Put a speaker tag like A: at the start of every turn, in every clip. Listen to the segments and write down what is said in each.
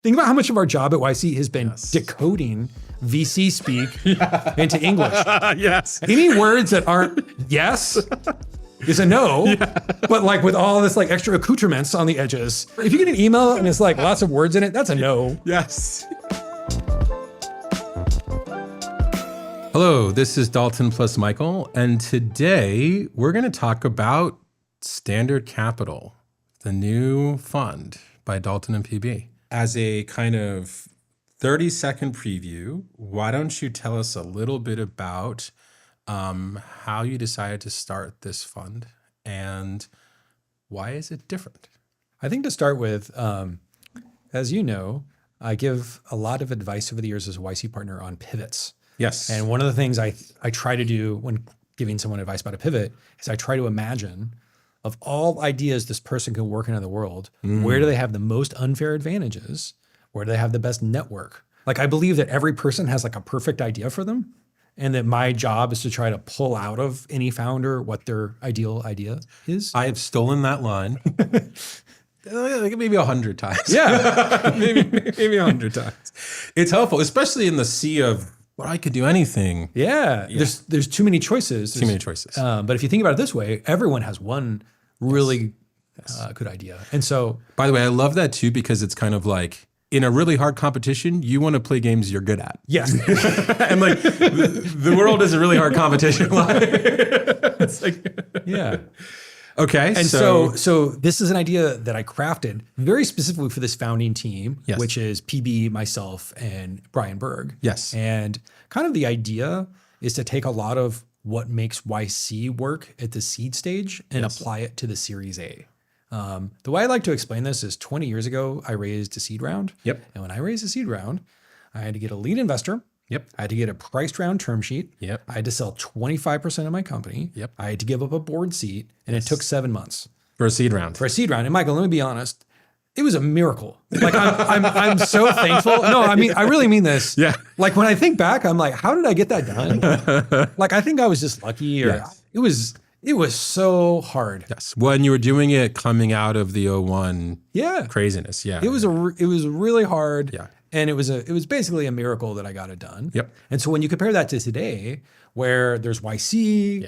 A: Think about how much of our job at YC has been decoding VC speak into English.
B: Yes.
A: Any words that aren't yes is a no, but like with all this like extra accoutrements on the edges. If you get an email and it's like lots of words in it, that's a no.
B: Yes. Hello, this is Dalton plus Michael, and today we're going to talk about Standard Capital, the new fund by Dalton and PB. As a kind of 30-second preview, why don't you tell us a little bit about how you decided to start this fund and why is it different?
A: I think to start with, as you know, I give a lot of advice over the years as a YC partner on pivots.
B: Yes.
A: And one of the things I try to do when giving someone advice about a pivot is I try to imagine of all ideas this person can work into the world, where do they have the most unfair advantages? Where do they have the best network? Like I believe that every person has like a perfect idea for them, and that my job is to try to pull out of any founder what their ideal idea is.
B: I have stolen that line. Maybe 100 times.
A: Yeah.
B: maybe 100 times. It's helpful, especially in the sea of, well, I could do anything.
A: Yeah. There's too many choices.
B: Too many choices.
A: But if you think about it this way, everyone has one really good idea. And so,
B: by the way, I love that too, because it's kind of like in a really hard competition, you want to play games you're good at.
A: yes.
B: And like the world is a really hard competition. It's like,
A: Yeah.
B: okay.
A: And so this is an idea that I crafted very specifically for this founding team, which is PB, myself, and Brian Berg.
B: Yes.
A: And kind of the idea is to take a lot of what makes YC work at the seed stage and apply it to the Series A. The way I like to explain this is 20 years ago, I raised a seed round.
B: Yep.
A: And when I raised a seed round, I had to get a lead investor.
B: Yep.
A: I had to get a priced round term sheet.
B: Yep.
A: I had to sell 25% of my company.
B: Yep.
A: I had to give up a board seat, and it took 7 months
B: For a seed round.
A: for a seed round. And Michael, let me be honest, it was a miracle. Like I'm so thankful. No, I mean, I really mean this.
B: Yeah.
A: Like when I think back, I'm like, how did I get that done? Like I think I was just lucky, or it was so hard.
B: Yes. When you were doing it coming out of the 01 craziness. Yeah.
A: It was really hard.
B: Yeah.
A: And it was basically a miracle that I got it done.
B: Yep.
A: And so when you compare that to today, where there's YC,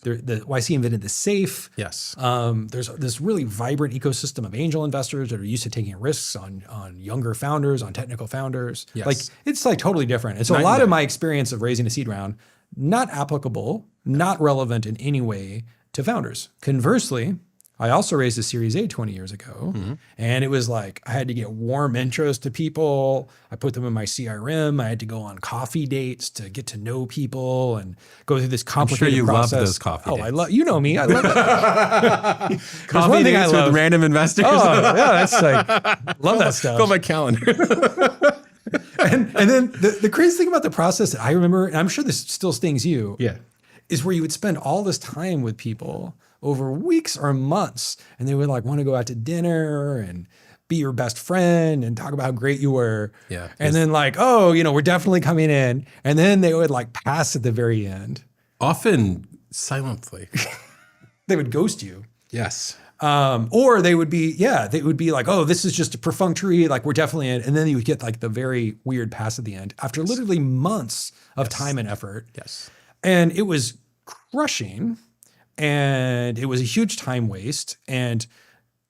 A: the YC invented the safe.
B: Yes.
A: There's this really vibrant ecosystem of angel investors that are used to taking risks on younger founders, on technical founders.
B: Yes.
A: Like it's like totally different. And so a lot of my experience of raising a seed round, not applicable, not relevant in any way to founders. Conversely, I also raised a Series A 20 years ago, and it was like I had to get warm intros to people. I put them in my CRM. I had to go on coffee dates to get to know people and go through this complicated process.
B: Love those coffee dates.
A: I love, you know me, I love it.
B: Coffee dates with random investors.
A: Oh, yeah, that's like, love that stuff.
B: Fill my calendar.
A: And then the crazy thing about the process that I remember, and I'm sure this still stings you, is where you would spend all this time with people over weeks or months, and they would like want to go out to dinner and be your best friend and talk about how great you were.
B: Yeah.
A: And then like, oh, we're definitely coming in. And then they would like pass at the very end.
B: Often silently.
A: They would ghost you.
B: Yes.
A: Or they would be like, oh, this is just a perfunctory, like we're definitely in. And then you would get like the very weird pass at the end after literally months of time and effort.
B: Yes.
A: And it was crushing. And it was a huge time waste. And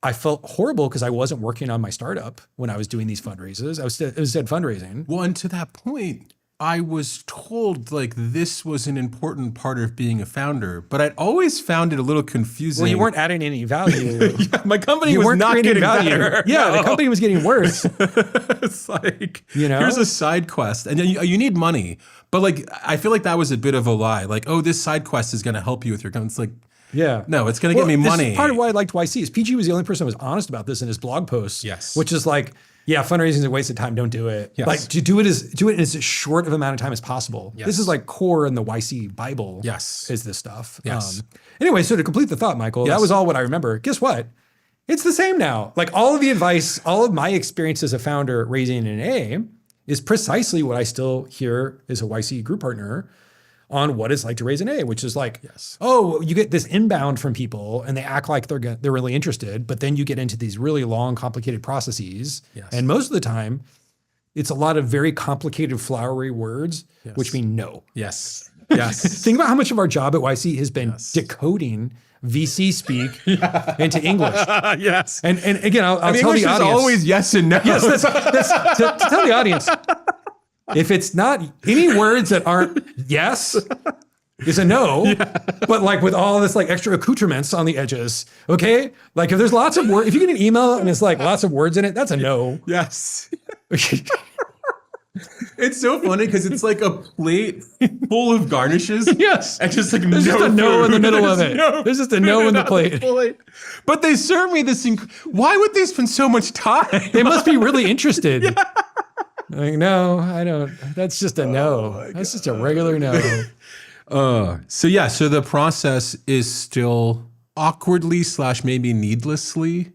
A: I felt horrible because I wasn't working on my startup when I was doing these fundraisers. I was instead fundraising.
B: Well, and to that point, I was told like this was an important part of being a founder, but I'd always found it a little confusing.
A: Well, you weren't adding any value.
B: My company was not getting better.
A: Yeah, the company was getting worse.
B: It's like, here's a side quest, and then you need money. But like, I feel like that was a bit of a lie. Like, oh, this side quest is going to help you with your company. It's like, no, it's going to get me money.
A: Part of why I liked YC is PG was the only person who was honest about this in his blog posts.
B: Yes.
A: Which is like, yeah, fundraising is a waste of time. Don't do it.
B: Yes.
A: Like to do it in as short of amount of time as possible. Yes. This is like core in the YC Bible.
B: Yes.
A: Is this stuff.
B: Yes.
A: Anyway, so to complete the thought, Michael, that was all what I remember. Guess what? It's the same now. Like all of the advice, all of my experience as a founder raising an A is precisely what I still hear as a YC group partner on what it's like to raise an A, which is like, oh, you get this inbound from people and they act like they're really interested, but then you get into these really long, complicated processes. And most of the time, it's a lot of very complicated, flowery words, which mean no.
B: Yes.
A: Think about how much of our job at YC has been decoding VC speak into English.
B: Yes.
A: And again, I'll tell
B: English
A: the audience.
B: Is always yes and no.
A: Yes, that's to tell the audience. If it's not any words that aren't yes, is a no, but like with all this like extra accoutrements on the edges, okay? Like if there's lots of words, if you get an email and it's like lots of words in it, that's a no.
B: Yes. It's so funny because it's like a plate full of garnishes.
A: Yes.
B: And just like
A: there's just a no in the middle of it. There's just a no in the plate.
B: But they serve me this. Why would they spend so much time?
A: They must be really interested. Like, no, I don't. That's just a no. That's just a regular no.
B: So the process is still awkwardly / maybe needlessly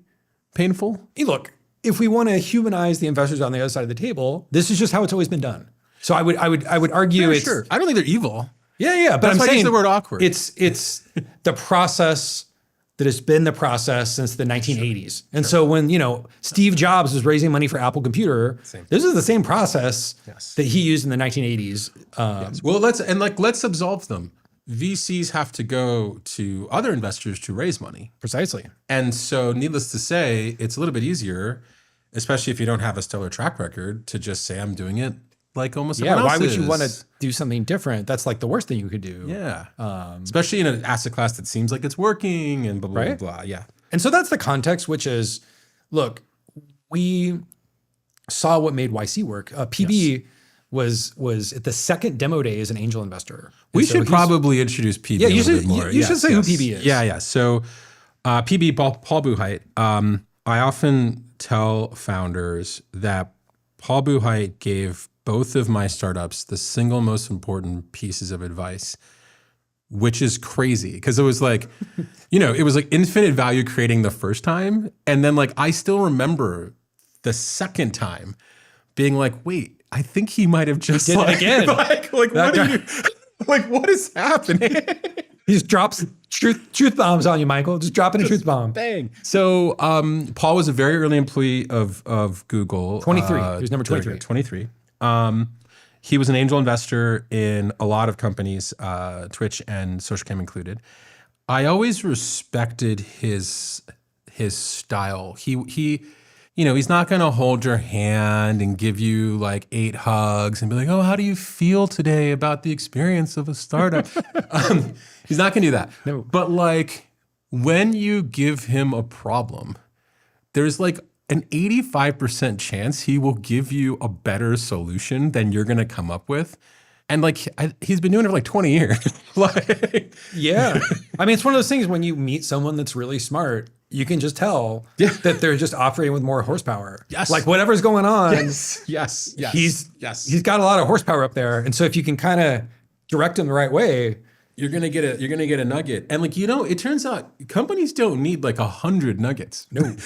B: painful.
A: Hey, look, if we want to humanize the investors on the other side of the table, this is just how it's always been done. So I would argue it's
B: sure. I don't think they're evil.
A: Yeah. But
B: that's why I use the word awkward.
A: It's the process that has been the process since the 1980s. And so when, Steve Jobs was raising money for Apple Computer, this is the same process that he used in the 1980s.
B: Well, let's absolve them. VCs have to go to other investors to raise money.
A: Precisely.
B: And so needless to say, it's a little bit easier, especially if you don't have a stellar track record, to just say, I'm doing it like almost everyone else
A: why would you want to do something different? That's like the worst thing you could do.
B: Yeah. Especially in an asset class that seems like it's working and blah, blah, blah. Yeah.
A: And so that's the context, which is, look, we saw what made YC work. PB was at the second demo day as an angel investor.
B: We should probably introduce PB a little bit more.
A: You should say who PB is.
B: Yeah. So PB, Paul Buchheit, I often tell founders that Paul Buchheit gave both of my startups the single most important pieces of advice, which is crazy because it was like, it was like infinite value creating the first time. And then like, I still remember the second time being like, wait, I think he might have just
A: did it again.
B: What is happening?
A: He just drops truth bombs on you, Michael. Just dropping a truth bomb.
B: Bang. So Paul was a very early employee of Google.
A: 23. He was number 23.
B: 23. He was an angel investor in a lot of companies, Twitch and SocialCam included. I always respected his style. He's not going to hold your hand and give you like 8 hugs and be like, oh, how do you feel today about the experience of a startup? He's not going to do that.
A: No.
B: But like when you give him a problem, there's like an 85% chance he will give you a better solution than you're going to come up with. And like, he's been doing it for like 20 years.
A: Yeah. I mean, it's one of those things when you meet someone that's really smart, you can just tell that they're just operating with more horsepower.
B: Yes.
A: Like whatever's going on.
B: Yes.
A: He's got a lot of horsepower up there. And so if you can kind of direct him the right way,
B: you're gonna get a nugget. And like, it turns out companies don't need like 100 nuggets.
A: No.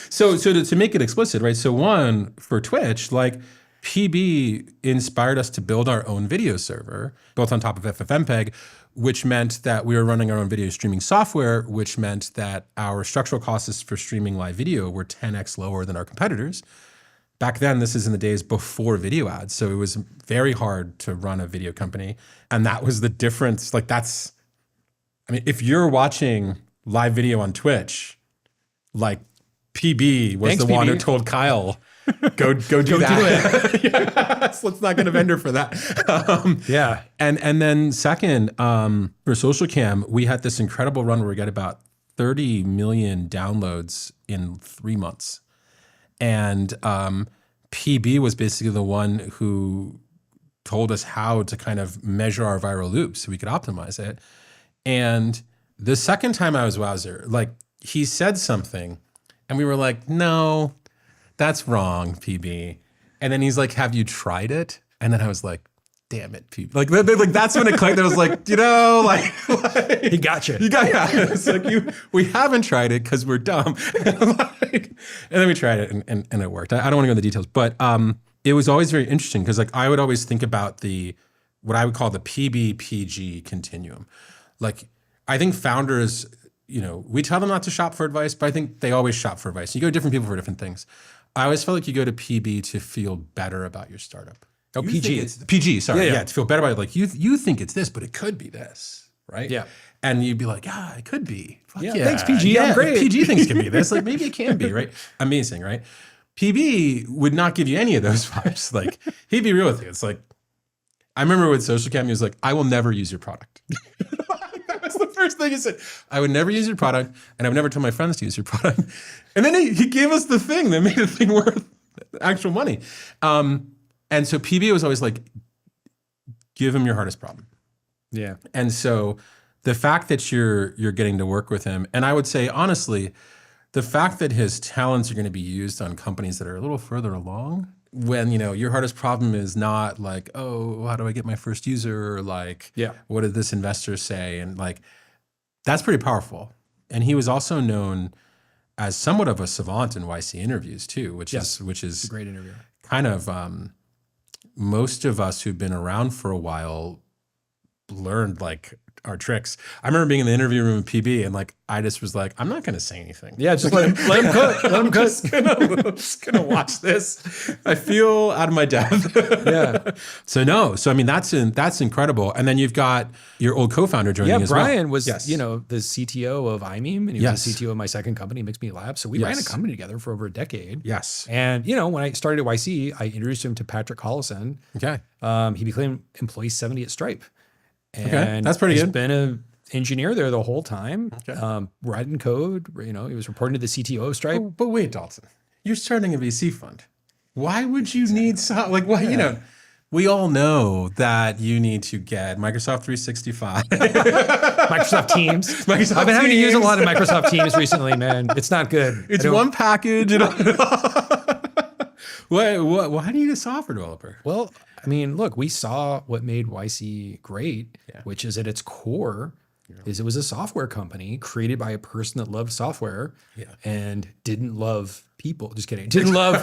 B: So to make it explicit, right? So one, for Twitch, like PB inspired us to build our own video server built on top of FFmpeg, which meant that we were running our own video streaming software, which meant that our structural costs for streaming live video were 10x lower than our competitors. Back then, this is in the days before video ads, so it was very hard to run a video company. And that was the difference. Like if you're watching live video on Twitch, like PB was the one who told Kyle, go do that. Yes, let's not get a vendor for that. And then second, for SocialCam, we had this incredible run where we got about 30 million downloads in 3 months. And PB was basically the one who told us how to kind of measure our viral loops so we could optimize it. And the second time I was Wowzer, like he said something and we were like, no, that's wrong, PB. And then he's like, have you tried it? And then I was like, damn it, PB. Like that's when it clicked. I was like,
A: he got you.
B: It's like we haven't tried it because we're dumb. And then we tried it and it worked. I don't want to go into the details, but it was always very interesting because like I would always think about the what I would call the PB-PG continuum. Like, I think founders, we tell them not to shop for advice, but I think they always shop for advice. You go to different people for different things. I always felt like you go to PB to feel better about your startup.
A: Oh, PG.
B: PG, sorry. Yeah, to feel better about it. Like, you think it's this, but it could be this, right?
A: Yeah.
B: And you'd be like, it could be. Fuck yeah.
A: Thanks, PG. I'm great.
B: PG thinks it can be this. Like, maybe it can be, right? Amazing, right? PB would not give you any of those vibes. Like, he'd be real with you. It's like, I remember with Social Cam, he was like, I will never use your product. That was the first thing he said. I would never use your product, and I would never tell my friends to use your product. And then he gave us the thing that made the thing worth actual money. And so PB was always like, give him your hardest problem.
A: Yeah.
B: And so the fact that you're getting to work with him, and I would say, honestly, the fact that his talents are going to be used on companies that are a little further along, when, your hardest problem is not like, oh, how do I get my first user? Or like, what did this investor say? And like, that's pretty powerful. And he was also known as somewhat of a savant in YC interviews too, which is
A: a great interview.
B: Kind of most of us who've been around for a while learned like our tricks. I remember being in the interview room with PB and like, I just was like, I'm not going to say anything.
A: Yeah, just let him cook. Let him cook.
B: I'm just gonna watch this. I feel out of my depth.
A: Yeah.
B: So I mean, that's incredible. And then you've got your old co-founder joining as well.
A: Brian was, the CTO of iMeme, and he was the CTO of my second company, Mix Me Labs. So we ran a company together for over a decade.
B: Yes.
A: And when I started at YC, I introduced him to Patrick Collison.
B: Okay.
A: He became employee 70 at Stripe. And
B: that's pretty good.
A: He's been an engineer there the whole time,
B: Okay.
A: writing code. He was reporting to the CTO of Stripe.
B: But wait, Dalton, you're starting a VC fund. Why would you need we all know that you need to get Microsoft 365.
A: Microsoft Teams. I've been having to use a lot of Microsoft Teams recently, man. It's not good.
B: It's one package. Why do you need a software developer?
A: Well, I mean, look, we saw what made YC great, which is at its core is it was a software company created by a person that loved software and didn't love people. Just kidding. Didn't love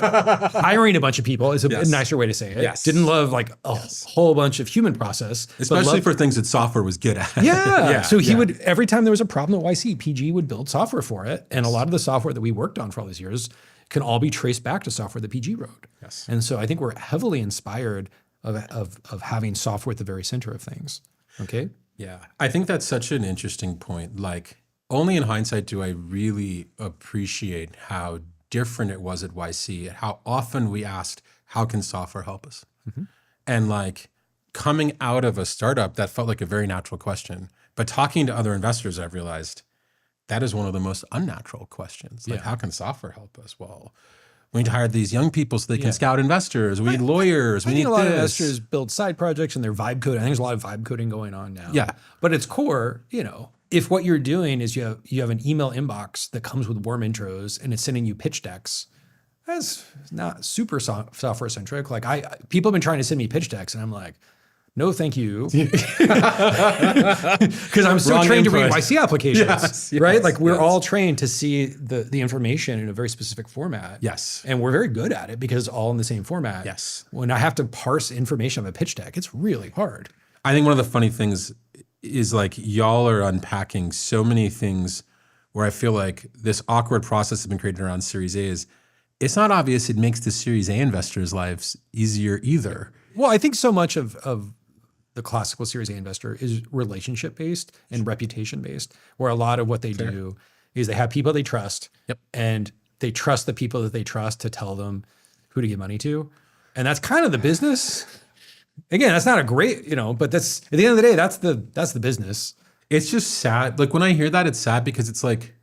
A: hiring a bunch of people is a nicer way to say it.
B: Yes.
A: Didn't love like a whole bunch of human process.
B: Especially for things that software was good at.
A: So he would, every time there was a problem at YC, PG would build software for it. And a lot of the software that we worked on for all these years can all be traced back to software that PG wrote.
B: Yes.
A: And so I think we're heavily inspired of having software at the very center of things. Okay.
B: Yeah. I think that's such an interesting point. Like, only in hindsight do I really appreciate how different it was at YC, how often we asked, how can software help us? Mm-hmm. And like, coming out of a startup, that felt like a very natural question. But talking to other investors, I've realized that is one of the most unnatural questions. Like, how can software help us? Well, we need to hire these young people so they can scout investors. We need lawyers. We need
A: a lot of investors build side projects and they're vibe coding. I think there's a lot of vibe coding going on now.
B: Yeah.
A: But at its core, if what you're doing is you have an email inbox that comes with warm intros and it's sending you pitch decks, that's not super software centric. Like people have been trying to send me pitch decks and I'm like, no, thank you. Because I'm so trained to read YC applications, right? Like we're all trained to see the information in a very specific format.
B: Yes.
A: And we're very good at it because it's all in the same format.
B: Yes.
A: When I have to parse information on a pitch deck, it's really hard.
B: I think one of the funny things is like y'all are unpacking so many things where I feel like this awkward process has been created around Series A is it's not obvious it makes the Series A investors' lives easier either.
A: Well, I think so much of the classical Series A investor is relationship-based and reputation-based, where a lot of what they do is they have people they trust, and they trust the people that they trust to tell them who to give money to. And that's kind of the business. Again, that's not a great, but that's, at the end of the day, that's the business.
B: It's just sad. Like when I hear that, it's sad because it's like,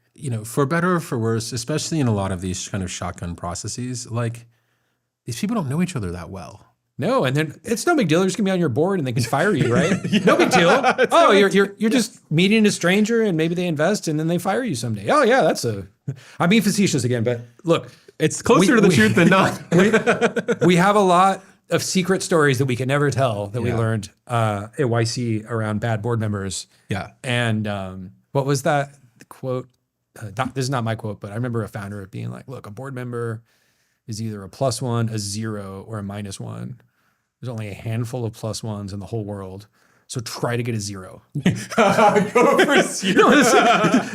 B: for better or for worse, especially in a lot of these kind of shotgun processes, like these people don't know each other that well.
A: No, and then it's no big deal. They're just gonna be on your board and they can fire you, right? No big deal. Oh, you're just meeting a stranger and maybe they invest and then they fire you someday. Oh yeah, I'm being facetious again, but look,
B: it's closer to the truth than not.
A: we have a lot of secret stories that we can never tell that we learned at YC around bad board members.
B: Yeah.
A: And what was that quote? This is not my quote, but I remember a founder being like, look, a board member is either a +1, a 0, or a -1. There's only a handful of +1s in the whole world. So try to get a 0.
B: Go for 0.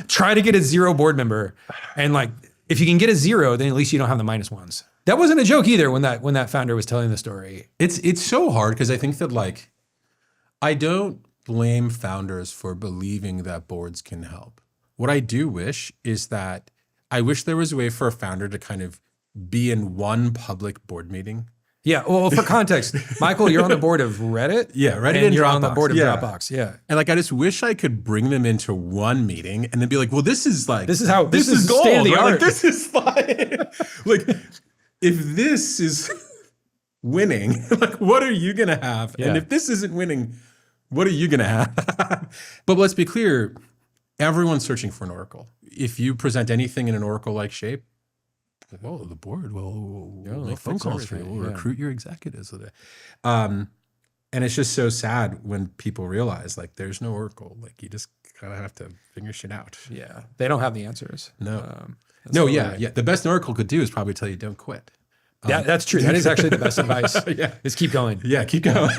A: Try to get a 0 board member. And like, if you can get a 0, then at least you don't have the -1s. That wasn't a joke either when that founder was telling the story.
B: It's so hard because I think that like, I don't blame founders for believing that boards can help. What I do wish is that I wish there was a way for a founder to kind of be in one public board meeting.
A: Yeah. Well, for context, Michael, you're on the board of Reddit.
B: Yeah, Reddit
A: and you're
B: Dropbox.
A: on the board of
B: Yeah.
A: Dropbox. Yeah.
B: And like, I just wish I could bring them into one meeting and then be like, well, this is
A: This is
B: gold,
A: state of the
B: right?
A: art.
B: Like, this is like, if this is winning, like, what are you going to have?
A: Yeah.
B: And if this isn't winning, what are you going to have? But let's be clear, everyone's searching for an oracle. If you present anything in an oracle-like shape, well, the board will make phone calls for you. We'll recruit your executives. And it's just so sad when people realize like there's no oracle. Like you just kind of have to figure shit out.
A: Yeah. They don't have the answers.
B: No.
A: Yeah.
B: The best an oracle could do is probably tell you don't quit.
A: Yeah, that's true. That is actually the best advice.
B: Yeah.
A: Is keep going.
B: Yeah, keep going.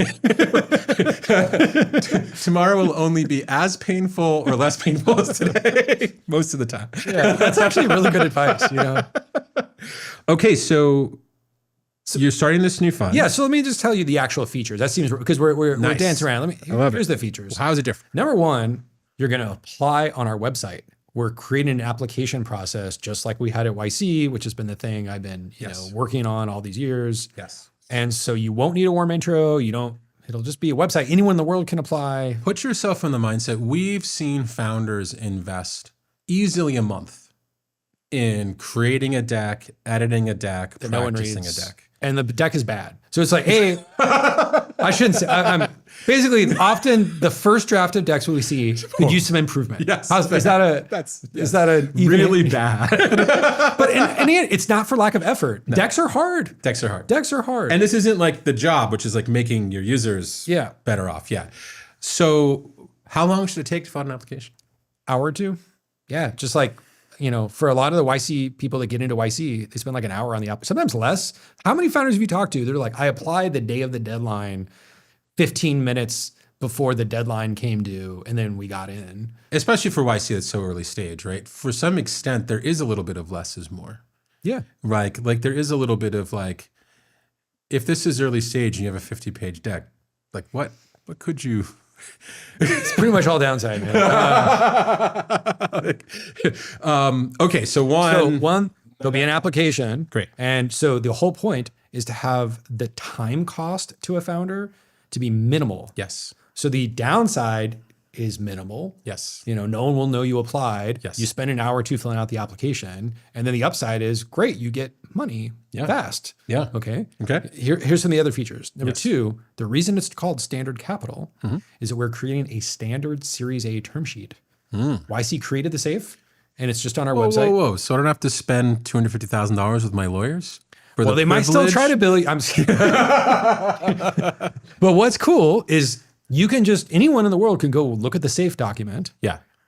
B: Tomorrow will only be as painful or less painful as today, most of the time.
A: Yeah, that's actually really good advice, you know.
B: Okay, so you're starting this new fund.
A: Yeah, so let me just tell you the actual features. That seems because we're dancing around. Here's the features.
B: How is it different?
A: Number one, you're going to apply on our website. We're creating an application process just like we had at YC, which has been the thing I've been working on all these years.
B: Yes.
A: And so you won't need a warm intro. It'll just be a website. Anyone in the world can apply.
B: Put yourself in the mindset. We've seen founders invest easily a month in creating a deck, editing a deck,
A: that no one
B: practicing
A: reads.
B: a deck.
A: And the deck is bad. So it's like, hey, I shouldn't say, I'm basically often the first draft of decks we see could use some improvement.
B: Yes.
A: Is that a
B: Really bad.
A: But in the end, it's not for lack of effort. No. Decks are hard.
B: Decks are hard.
A: Decks are hard.
B: And this isn't like the job, which is like making your users better off. Yeah. So how long should it take to file an application?
A: Hour or two. Yeah. Just like, for a lot of the YC people that get into YC, they spend like an hour on the app, sometimes less. How many founders have you talked to? They're like, I applied the day of the deadline, 15 minutes before the deadline came due, and then we got in.
B: Especially for YC that's so early stage, right? For some extent, there is a little bit of less is more.
A: Yeah.
B: Right. Like there is a little bit of like, if this is early stage and you have a 50-page deck, like what could you...
A: It's pretty much all downside, man.
B: Okay, so one,
A: there'll be an application.
B: Great.
A: And so the whole point is to have the time cost to a founder to be minimal.
B: Yes.
A: So the downside is minimal.
B: Yes.
A: No one will know you applied.
B: Yes.
A: You spend an hour or two filling out the application. And then the upside is great, you get money fast.
B: Yeah.
A: Okay.
B: Okay.
A: Here's some of the other features. Number two, the reason it's called standard capital is that we're creating a standard Series A term sheet. YC created the safe, and it's just on our website.
B: Whoa. So I don't have to spend $250,000 with my lawyers?
A: Well, they might still try to bill you. But what's cool is you can anyone in the world can go look at the safe document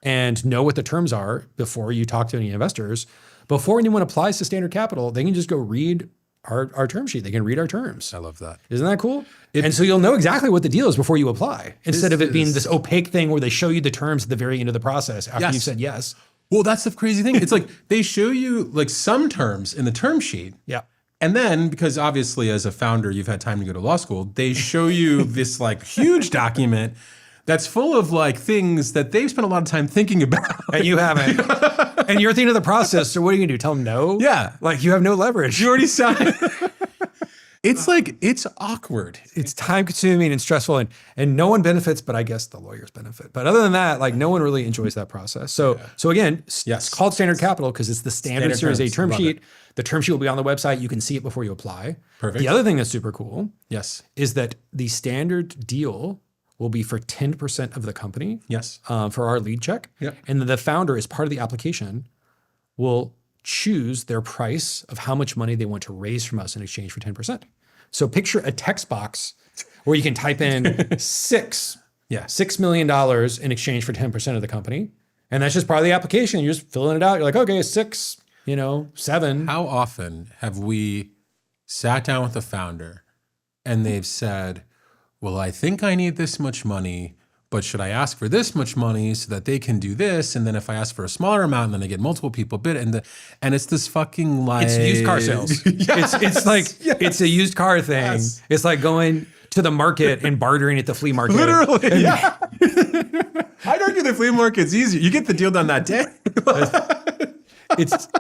A: and know what the terms are before you talk to any investors. Before anyone applies to standard capital, they can just go read our term sheet. They can read our terms.
B: I love that.
A: Isn't that cool? And so you'll know exactly what the deal is before you apply, instead of it being this opaque thing where they show you the terms at the very end of the process after you've said yes.
B: Well, that's the crazy thing. It's like they show you like some terms in the term sheet.
A: Yeah.
B: And then, because obviously as a founder, you've had time to go to law school, they show you this like huge document that's full of like things that they've spent a lot of time thinking about.
A: And you haven't. And you're at the end of the process, so what are you gonna do? Tell them no?
B: Yeah.
A: Like you have no leverage.
B: You already signed. It's like, it's awkward.
A: It's time consuming and stressful, and no one benefits, but I guess the lawyers benefit. But other than that, like no one really enjoys that process. So again, it's called standard capital because it's the standard Series A term sheet. The term sheet will be on the website. You can see it before you apply.
B: Perfect.
A: The other thing that's super cool is that the standard deal will be for 10% of the company for our lead check.
B: Yep.
A: And then the founder, as part of the application, will choose their price of how much money they want to raise from us in exchange for 10%. So picture a text box where you can type in $6 million in exchange for 10% of the company. And that's just part of the application. You're just filling it out. You're like, okay, 6, 7.
B: How often have we sat down with a founder and they've said, well, I think I need this much money, but should I ask for this much money so that they can do this? And then if I ask for a smaller amount, and then I get multiple people bid, and it's this fucking like
A: It's used car sales. It's like it's a used car thing.
B: Yes.
A: It's like going to the market and bartering at the flea market.
B: literally. Yeah. I'd argue the flea market's easier. You get the deal done that day.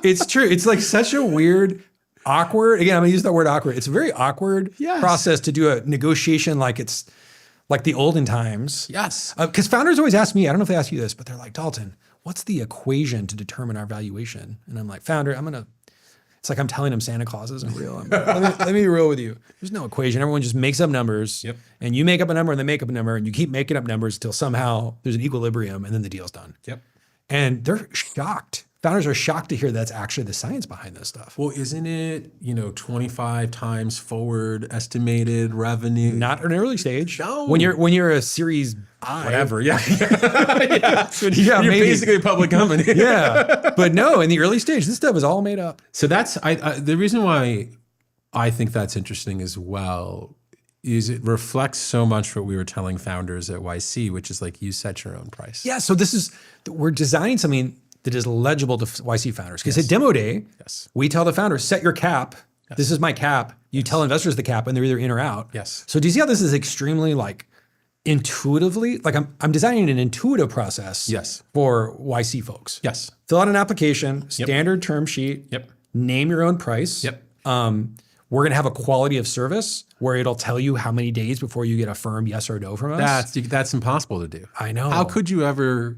A: It's true. It's like such a weird, awkward. Again, I'm gonna use that word awkward. It's a very awkward process to do a negotiation like it's like the olden times.
B: Yes.
A: Because founders always ask me, I don't know if they ask you this, but they're like, Dalton, what's the equation to determine our valuation? And I'm like, founder, it's like I'm telling them Santa Claus isn't real. Let me be real with you. There's no equation. Everyone just makes up numbers.
B: Yep.
A: And you make up a number and they make up a number and you keep making up numbers until somehow there's an equilibrium and then the deal's done.
B: Yep.
A: And they're shocked. Founders are shocked to hear that's actually the science behind this stuff.
B: Well, isn't it, 25 times forward estimated revenue?
A: Not at an early stage.
B: No.
A: When you're a Series I.
B: Whatever, yeah.
A: You're
B: maybe. Basically a public company.
A: Yeah. But no, in the early stage, this stuff is all made up.
B: So that's, the reason why I think that's interesting as well is it reflects so much what we were telling founders at YC, which is like, you set your own price.
A: Yeah, so we're designing something that is legible to YC founders. Because at demo day, we tell the founders, set your cap. Yes. This is my cap. You tell investors the cap and they're either in or out.
B: Yes.
A: So do you see how this is extremely like intuitively, like I'm designing an intuitive process for YC folks.
B: Yes.
A: Fill out an application, standard term sheet, name your own price. We're gonna have a quality of service where it'll tell you how many days before you get a firm yes or no from us.
B: That's impossible to do.
A: I know.
B: How could you ever?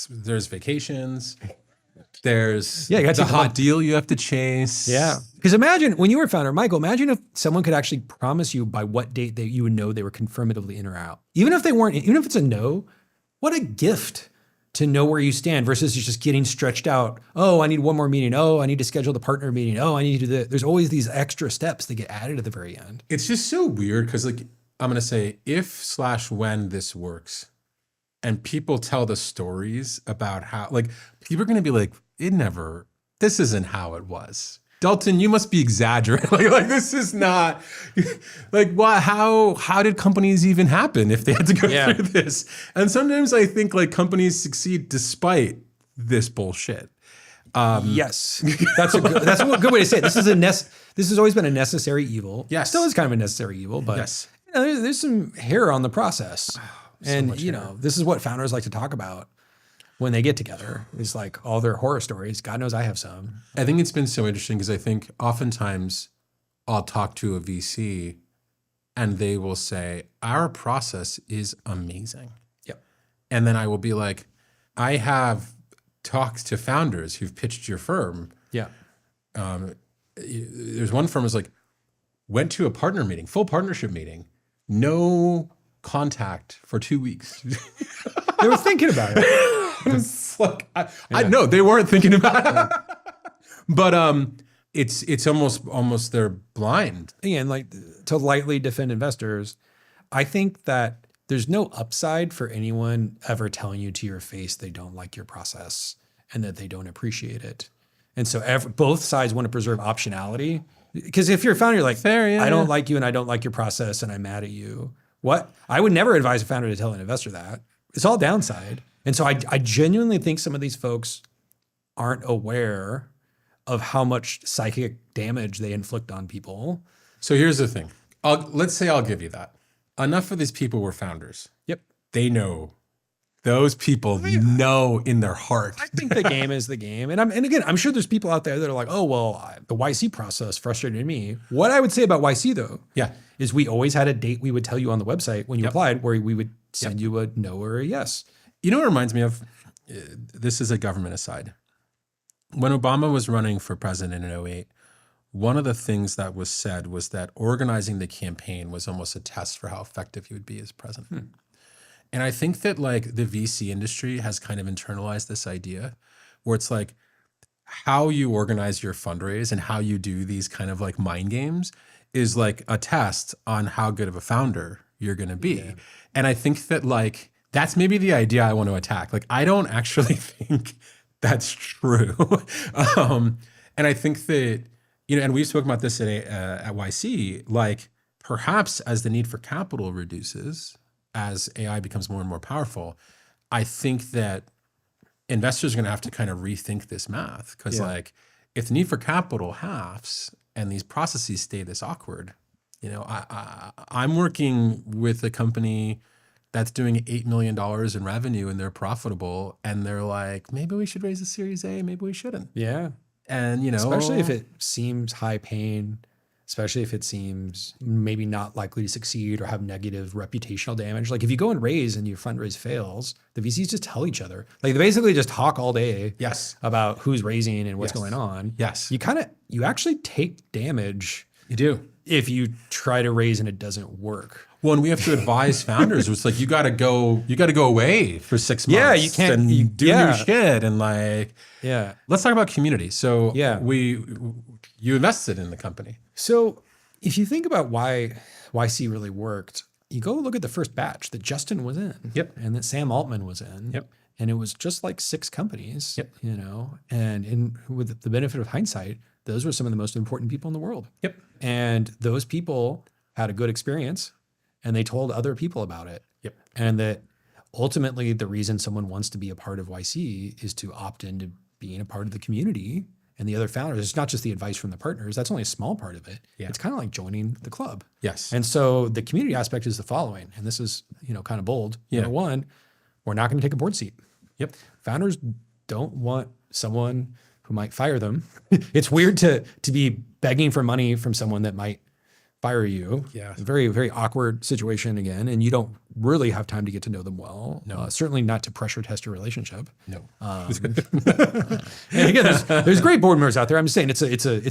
B: There's vacations. There's the hot deal you have to chase.
A: Yeah. Because imagine when you were a founder, Michael, imagine if someone could actually promise you by what date that you would know they were confirmatively in or out. Even if it's a no, what a gift to know where you stand versus just getting stretched out. Oh, I need one more meeting. Oh, I need to schedule the partner meeting. Oh, I need to do that. There's always these extra steps that get added at the very end.
B: It's just so weird because like, I'm going to say if/when this works, and people tell the stories about how, like, people are going to be like, this isn't how it was. Dalton, you must be exaggerating. like this is not, like, what? How did companies even happen if they had to go through this? And sometimes I think like companies succeed despite this bullshit.
A: Yes, that's a good way to say it. This has always been a necessary evil.
B: Yes,
A: still is kind of a necessary evil, but there's some hair on the process. And this is what founders like to talk about when they get together. It's like all their horror stories. God knows I have some.
B: I think it's been so interesting because I think oftentimes I'll talk to a VC and they will say, our process is amazing.
A: Yep.
B: And then I will be like, I have talked to founders who've pitched your firm.
A: Yeah.
B: There's one firm is like, went to a partner meeting, full partnership meeting, no contact for 2 weeks.
A: They were thinking about it.
B: It's like, I know they weren't thinking about it. But it's almost they're blind.
A: Again, like to lightly defend investors, I think that there's no upside for anyone ever telling you to your face they don't like your process and that they don't appreciate it. And so both sides want to preserve optionality. Because if you're a founder, you're like, I don't like you and I don't like your process and I'm mad at you. What? I would never advise a founder to tell an investor that. It's all downside. And so I genuinely think some of these folks aren't aware of how much psychic damage they inflict on people.
B: So here's the thing. Let's say I'll give you that. Enough of these people were founders.
A: Yep.
B: They know. Those people know in their heart.
A: I think the game is the game. And again, I'm sure there's people out there that are like, oh, well, the YC process frustrated me. What I would say about YC though, is we always had a date we would tell you on the website when you applied where we would send you a no or a yes.
B: You know what it reminds me of? This is a government aside. When Obama was running for president in 2008, one of the things that was said was that organizing the campaign was almost a test for how effective he would be as president. And I think that like the VC industry has kind of internalized this idea where it's like how you organize your fundraise and how you do these kind of like mind games is like a test on how good of a founder you're going to be. Yeah. And I think that like, that's maybe the idea I want to attack. Like, I don't actually think that's true. And I think that, and we've spoken about this at YC, like perhaps as the need for capital reduces, as AI becomes more and more powerful, I think that investors are going to have to kind of rethink this math. Because like, if the need for capital halves and these processes stay this awkward, you know, I'm working with a company that's doing $8 million in revenue and they're profitable, and they're like, maybe we should raise a Series A, maybe we shouldn't.
A: Yeah.
B: And, you know,
A: especially if it seems high pain, especially if it seems maybe not likely to succeed or have negative reputational damage. Like if you go and raise and your fundraise fails, the VCs just tell each other. Like they basically just talk all day about who's raising and what's going on.
B: Yes.
A: You actually take damage.
B: You do.
A: If you try to raise and it doesn't work.
B: Well, and we have to advise founders. It's like, you got to go away for 6 months.
A: Yeah, you can't
B: and do new shit. And like, let's talk about community. So you invested in the company.
A: So if you think about why YC really worked, you go look at the first batch that Justin was in.
B: Yep.
A: And that Sam Altman was in.
B: Yep.
A: And it was just like 6 companies.
B: Yep.
A: You know, and with the benefit of hindsight, those were some of the most important people in the world.
B: Yep.
A: And those people had a good experience and they told other people about it.
B: Yep.
A: And that ultimately the reason someone wants to be a part of YC is to opt into being a part of the community and the other founders. It's not just the advice from the partners. That's only a small part of it.
B: Yeah.
A: It's kind of like joining the club.
B: Yes.
A: And so the community aspect is the following, and this is, you know, kind of bold.
B: Yeah.
A: Number one, we're not going to take a board seat.
B: Yep.
A: Founders don't want someone who might fire them. It's weird to be begging for money from someone that might fire you.
B: Yeah.
A: Very, very awkward situation again. And you don't really have time to get to know them well.
B: No.
A: Certainly not to pressure test your relationship.
B: No.
A: And again, there's great board members out there. I'm just saying it's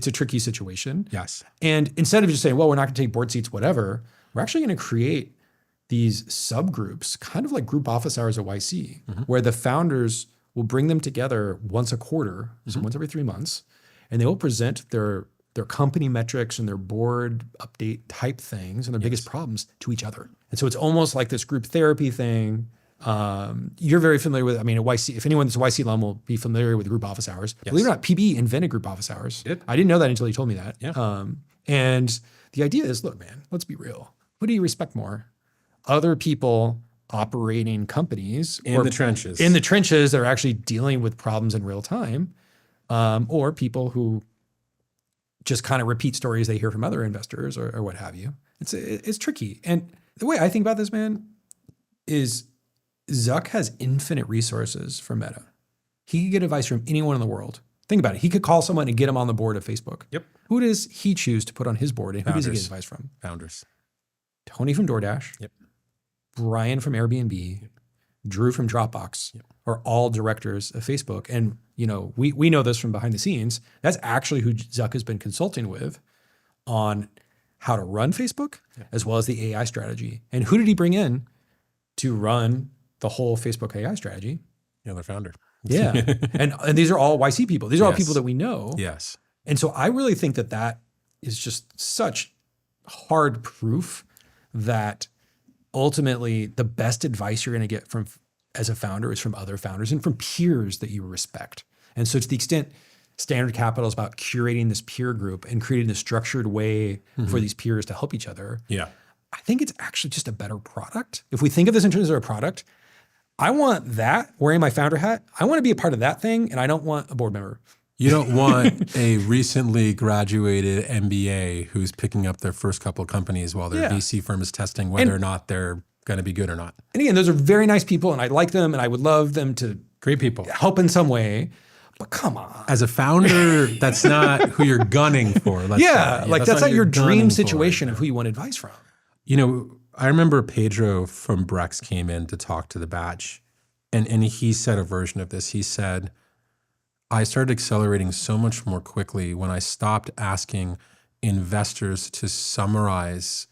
A: a tricky situation.
B: Yes.
A: And instead of just saying, well, we're not going to take board seats, whatever, we're actually going to create these subgroups, kind of like group office hours at YC, where the founders will bring them together once a quarter, so once every 3 months, and they will present their company metrics and their board update type things and their biggest problems to each other. And so it's almost like this group therapy thing. You're very familiar with, I mean, at YC, if anyone that's a YC alum will be familiar with group office hours. Yes. Believe it or not, PB invented group office hours. I didn't know that until he told me that.
B: Yeah.
A: And the idea is, look, man, let's be real. Who do you respect more? Other people operating companies
B: in the trenches
A: that are actually dealing with problems in real time, or people who just kind of repeat stories they hear from other investors or what have you. It's tricky. And the way I think about this, man, is Zuck has infinite resources for Meta. He could get advice from anyone in the world. Think about it. He could call someone and get them on the board of Facebook.
B: Yep.
A: Who does he choose to put on his board, and who does he get advice from?
B: Founders.
A: Tony from DoorDash.
B: Yep.
A: Brian from Airbnb. Yep. Drew from Dropbox. Yep. Are all directors of Facebook. And you know, we know this from behind the scenes. That's actually who Zuck has been consulting with on how to run Facebook, as well as the AI strategy. And who did he bring in to run the whole Facebook AI strategy?
B: The other founder.
A: Yeah. and these are all YC people. These are all people that we know.
B: Yes.
A: And so I really think that is just such hard proof that ultimately the best advice you're going to get from as a founder is from other founders and from peers that you respect. And so to the extent Standard Capital is about curating this peer group and creating a structured way for these peers to help each other.
B: Yeah.
A: I think it's actually just a better product. If we think of this in terms of a product, I want that, wearing my founder hat, I want to be a part of that thing, and I don't want a board member.
B: You don't want a recently graduated MBA who's picking up their first couple of companies while their VC firm is testing whether or not they're going to be good or not.
A: And again, those are very nice people, and I like them, and I would love them to
B: great people
A: help in some way. But come on.
B: As a founder, that's not who you're gunning for.
A: Like that's not your dream situation of who you want advice from.
B: You know, I remember Pedro from Brex came in to talk to the batch, and he said a version of this. He said, I started accelerating so much more quickly when I stopped asking investors to summarize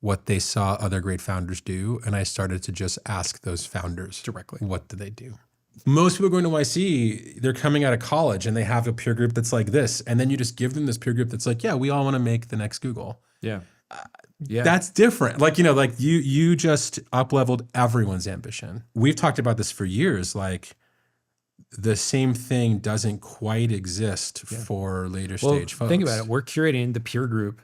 B: what they saw other great founders do, and I started to just ask those founders directly, what do they do? Most people going to YC, they're coming out of college and they have a peer group that's like this, and then you just give them this peer group that's like, yeah, we all want to make the next Google.
A: Yeah.
B: That's different. Like, you know, like you just up-leveled everyone's ambition. We've talked about this for years. Like, the same thing doesn't quite exist for later stage folks.
A: Think about it. We're curating the peer group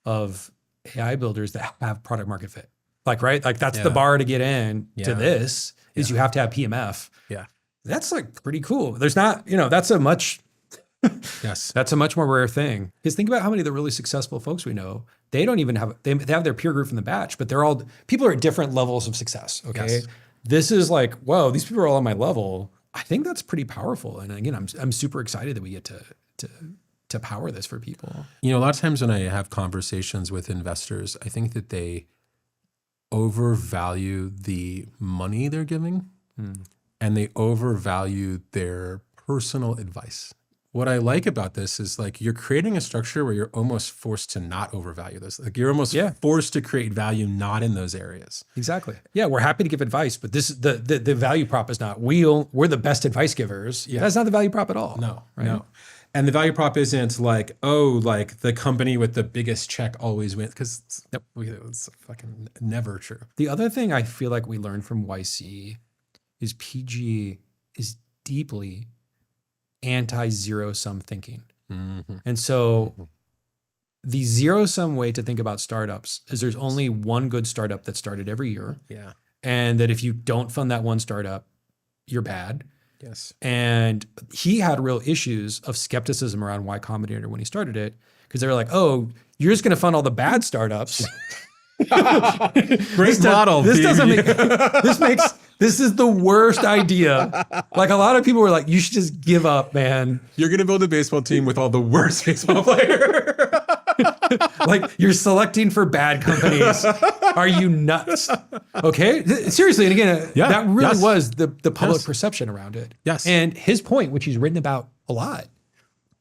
A: of AI builders that have product market fit. Like, right? Like that's the bar to get in to this is you have to have PMF.
B: Yeah.
A: That's like pretty cool. There's not, that's a much that's a much more rare thing. Because think about how many of the really successful folks we know, they don't even have, they have their peer group from the batch, but people are at different levels of success. Okay. Yes. This is like, whoa, these people are all on my level. I think that's pretty powerful. And again, I'm super excited that we get to power this for people.
B: A lot of times when I have conversations with investors, I think that they overvalue the money they're giving and they overvalue their personal advice. What I like about this is like you're creating a structure where you're almost forced to not overvalue this. Like you're almost forced to create value not in those areas.
A: Exactly. Yeah, we're happy to give advice, but this is the value prop is not we're the best advice givers. Yeah. That's not the value prop at all.
B: No, right? No. And the value prop isn't like, like the company with the biggest check always wins, because it's fucking never true.
A: The other thing I feel like we learned from YC is PG is deeply anti-zero-sum thinking. Mm-hmm. And so the zero-sum way to think about startups is there's only one good startup that started every year.
B: Yeah.
A: And that if you don't fund that one startup, you're bad.
B: Yes.
A: And he had real issues of skepticism around Y Combinator when he started it, because they were like, oh, you're just going to fund all the bad startups.
B: Great model.
A: This is the worst idea. Like a lot of people were like, you should just give up, man.
B: You're going to build a baseball team with all the worst baseball players.
A: Like you're selecting for bad companies. Are you nuts? Okay. Seriously. And again, that really was the public perception around it.
B: Yes.
A: And his point, which he's written about a lot,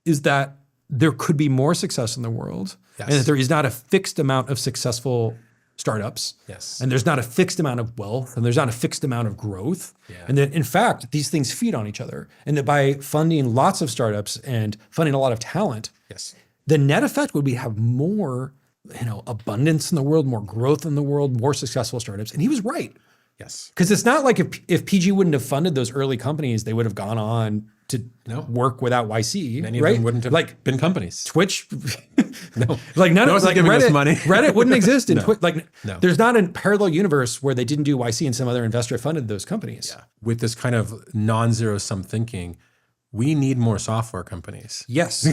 A: is that there could be more success in the world. Yes. And that there is not a fixed amount of successful startups.
B: Yes.
A: And there's not a fixed amount of wealth, and there's not a fixed amount of growth. Yeah. And that in fact, these things feed on each other. And that by funding lots of startups and funding a lot of talent, the net effect would be have more, abundance in the world, more growth in the world, more successful startups. And he was right.
B: Yes.
A: Because it's not like if PG wouldn't have funded those early companies, they would have gone on to work without YC.
B: Many of them wouldn't have been companies.
A: Twitch, like none of
B: giving us money.
A: Reddit wouldn't exist in Twitch. There's not a parallel universe where they didn't do YC and some other investor funded those companies.
B: Yeah. With this kind of non-zero sum thinking, we need more software companies.
A: Yes.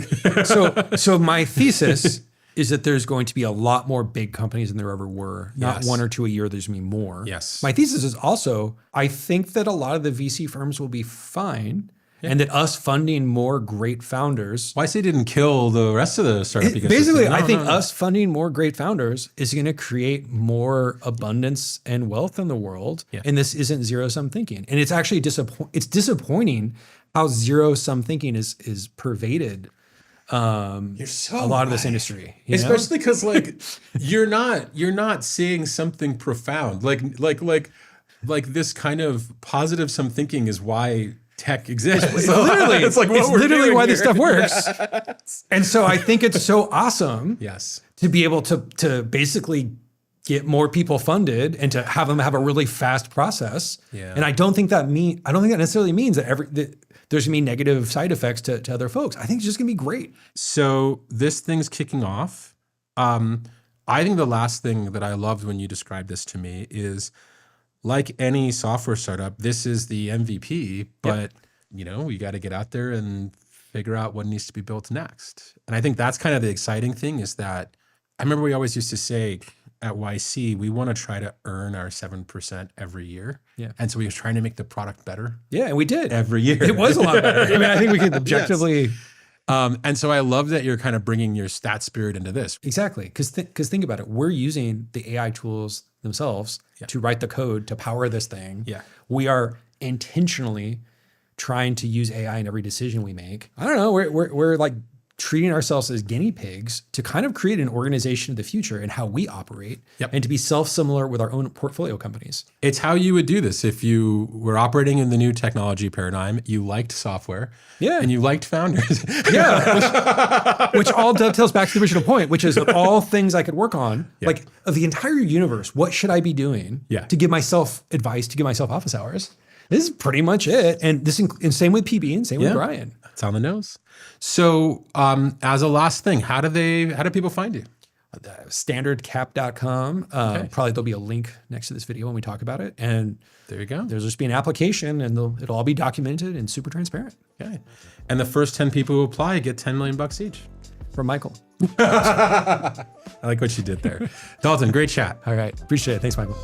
A: So my thesis is that there's going to be a lot more big companies than there ever were. Not one or two a year, there's going to be more.
B: Yes.
A: My thesis is also, I think that a lot of the VC firms will be fine. Yeah. And that us funding more great founders.
B: YC didn't kill the rest of the startup ecosystem.
A: Basically, I think us funding more great founders is going to create more abundance and wealth in the world. Yeah. And this isn't zero-sum thinking. And it's actually disappointing how zero-sum thinking is pervaded
B: You're so
A: a lot of this industry.
B: Especially because you're not seeing something profound. Like this kind of positive sum thinking is why tech exists.
A: It's literally why this stuff works. Yes. And so I think it's so awesome to be able to basically get more people funded and to have them have a really fast process. Yeah. And I don't think that necessarily means that there's gonna be negative side effects to other folks. I think it's just gonna be great.
B: So this thing's kicking off. I think the last thing that I loved when you described this to me is, like any software startup, this is the MVP, but you got to get out there and figure out what needs to be built next. And I think that's kind of the exciting thing, is that I remember we always used to say at YC, we want to try to earn our 7% every year. Yeah. And so we were trying to make the product better.
A: Yeah, and we did.
B: Every year.
A: It was a lot better. I mean, I think we could objectively...
B: And so I love that you're kind of bringing your stat spirit into this.
A: Exactly. Because think about it. We're using the AI tools themselves to write the code to power this thing.
B: Yeah.
A: We are intentionally trying to use AI in every decision we make. I don't know. We're like treating ourselves as guinea pigs to kind of create an organization of the future and how we operate, and to be self-similar with our own portfolio companies.
B: It's how you would do this if you were operating in the new technology paradigm, you liked software, and you liked founders.
A: Which all dovetails back to the original point, which is of all things I could work on, like of the entire universe, what should I be doing to give myself advice, to give myself office hours? This is pretty much it. And and same with PB and same with Brian.
B: It's on the nose. So as a last thing, how do people find you?
A: standardcap.com. Probably there'll be a link next to this video when we talk about it. And
B: there you go.
A: There'll just be an application, and it'll all be documented and super transparent.
B: Okay. And the first 10 people who apply get $10 million each.
A: From Michael.
B: I like what you did there. Dalton, great chat.
A: All right. Appreciate it. Thanks, Michael.